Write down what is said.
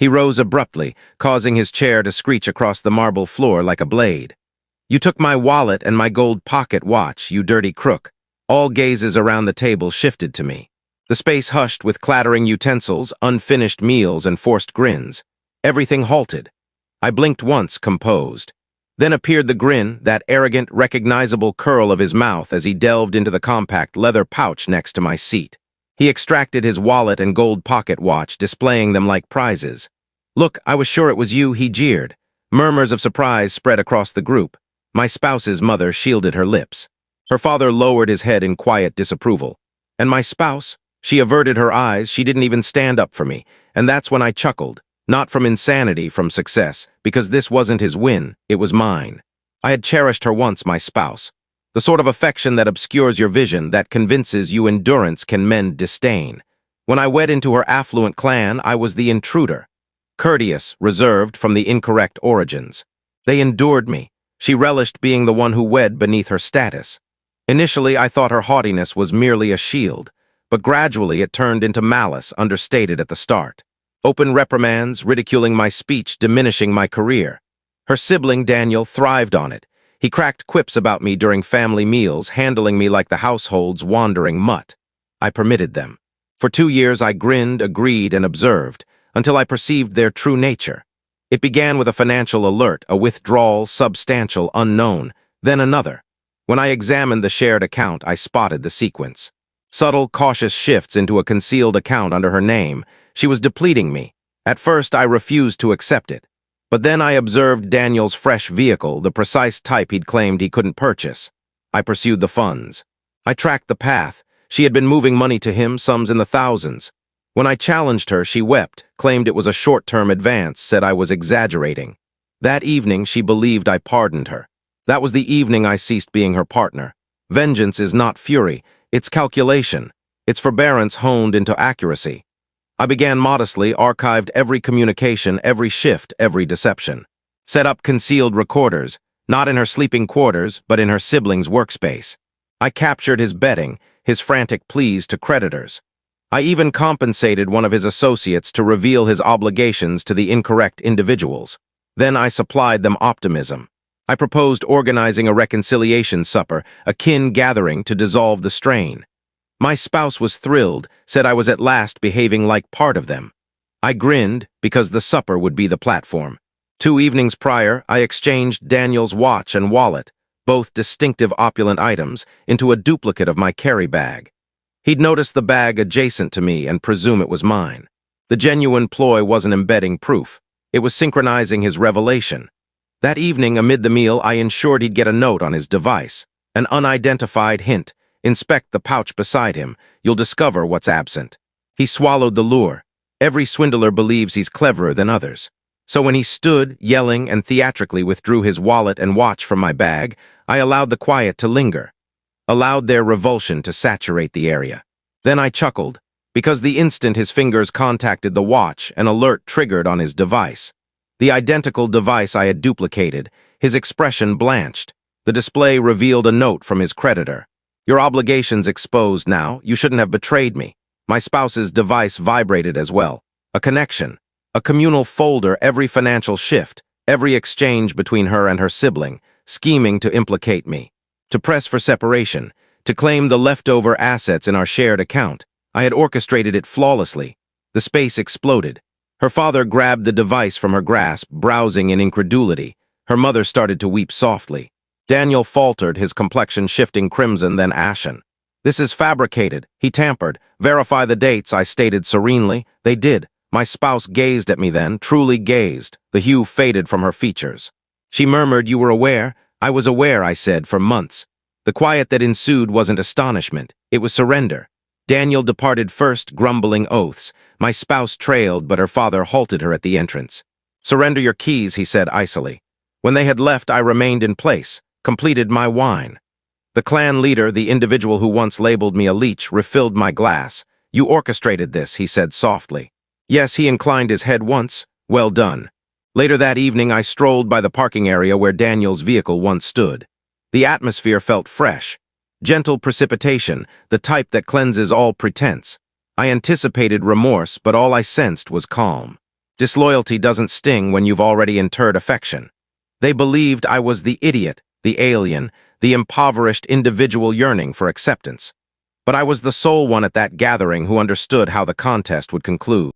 He rose abruptly, causing his chair to screech across the marble floor like a blade. "You took my wallet and my gold pocket watch, you dirty crook." All gazes around the table shifted to me. The space hushed with clattering utensils, unfinished meals, and forced grins. Everything halted. I blinked once, composed. Then appeared the grin, that arrogant, recognizable curl of his mouth as he delved into the compact leather pouch next to my seat. He extracted his wallet and gold pocket watch, displaying them like prizes. "Look, I was sure it was you," he jeered. Murmurs of surprise spread across the group. My spouse's mother shielded her lips. Her father lowered his head in quiet disapproval. And my spouse? She averted her eyes. She didn't even stand up for me. And that's when I chuckled. Not from insanity, from success, because this wasn't his win, it was mine. I had cherished her once, my spouse. The sort of affection that obscures your vision, that convinces you endurance can mend disdain. When I wed into her affluent clan, I was the intruder. Courteous, reserved, from the incorrect origins. They endured me. She relished being the one who wed beneath her status. Initially, I thought her haughtiness was merely a shield, but gradually it turned into malice, understated at the start. Open reprimands, ridiculing my speech, diminishing my career. Her sibling, Daniel, thrived on it. He cracked quips about me during family meals, handling me like the household's wandering mutt. I permitted them. For 2 years I grinned, agreed, and observed, until I perceived their true nature. It began with a financial alert, a withdrawal, substantial, unknown, then another. When I examined the shared account, I spotted the sequence. Subtle, cautious shifts into a concealed account under her name. She was depleting me. At first, I refused to accept it. But then I observed Daniel's fresh vehicle, the precise type he'd claimed he couldn't purchase. I pursued the funds. I tracked the path. She had been moving money to him, sums in the thousands. When I challenged her, she wept, claimed it was a short-term advance, said I was exaggerating. That evening, she believed I pardoned her. That was the evening I ceased being her partner. Vengeance is not fury, it's calculation. It's forbearance honed into accuracy. I began modestly, archived every communication, every shift, every deception. Set up concealed recorders, not in her sleeping quarters, but in her sibling's workspace. I captured his betting, his frantic pleas to creditors. I even compensated one of his associates to reveal his obligations to the incorrect individuals. Then I supplied them optimism. I proposed organizing a reconciliation supper, a kin gathering to dissolve the strain. My spouse was thrilled, said I was at last behaving like part of them. I grinned because the supper would be the platform. 2 evenings prior, I exchanged Daniel's watch and wallet, both distinctive opulent items, into a duplicate of my carry bag. He'd noticed the bag adjacent to me and presume it was mine. The genuine ploy wasn't embedding proof. It was synchronizing his revelation. That evening, amid the meal, I ensured he'd get a note on his device. An unidentified hint. Inspect the pouch beside him. You'll discover what's absent. He swallowed the lure. Every swindler believes he's cleverer than others. So when he stood, yelling, and theatrically withdrew his wallet and watch from my bag, I allowed the quiet to linger. Allowed their revulsion to saturate the area. Then I chuckled, because the instant his fingers contacted the watch, an alert triggered on his device. The identical device I had duplicated, his expression blanched. The display revealed a note from his creditor. "Your obligations exposed now. You shouldn't have betrayed me." My spouse's device vibrated as well. A connection. A communal folder, every financial shift, every exchange between her and her sibling, scheming to implicate me. To press for separation, to claim the leftover assets in our shared account. I had orchestrated it flawlessly. The space exploded. Her father grabbed the device from her grasp, browsing in incredulity. Her mother started to weep softly. Daniel faltered, his complexion shifting crimson, then ashen. "This is fabricated. He tampered. Verify the dates," I stated serenely. They did. My spouse gazed at me then, truly gazed. The hue faded from her features. She murmured, "You were aware?" "I was aware," I said, "for months." The quiet that ensued wasn't astonishment. It was surrender. Daniel departed first, grumbling oaths. My spouse trailed, but her father halted her at the entrance. "Surrender your keys," he said icily. When they had left, I remained in place, completed my wine. The clan leader, the individual who once labeled me a leech, refilled my glass. "You orchestrated this," he said softly. Yes, he inclined his head once. Well done. Later that evening, I strolled by the parking area where Daniel's vehicle once stood. The atmosphere felt fresh. Gentle precipitation, the type that cleanses all pretense. I anticipated remorse, but all I sensed was calm. Disloyalty doesn't sting when you've already interred affection. They believed I was the idiot, the alien, the impoverished individual yearning for acceptance. But I was the sole one at that gathering who understood how the contest would conclude.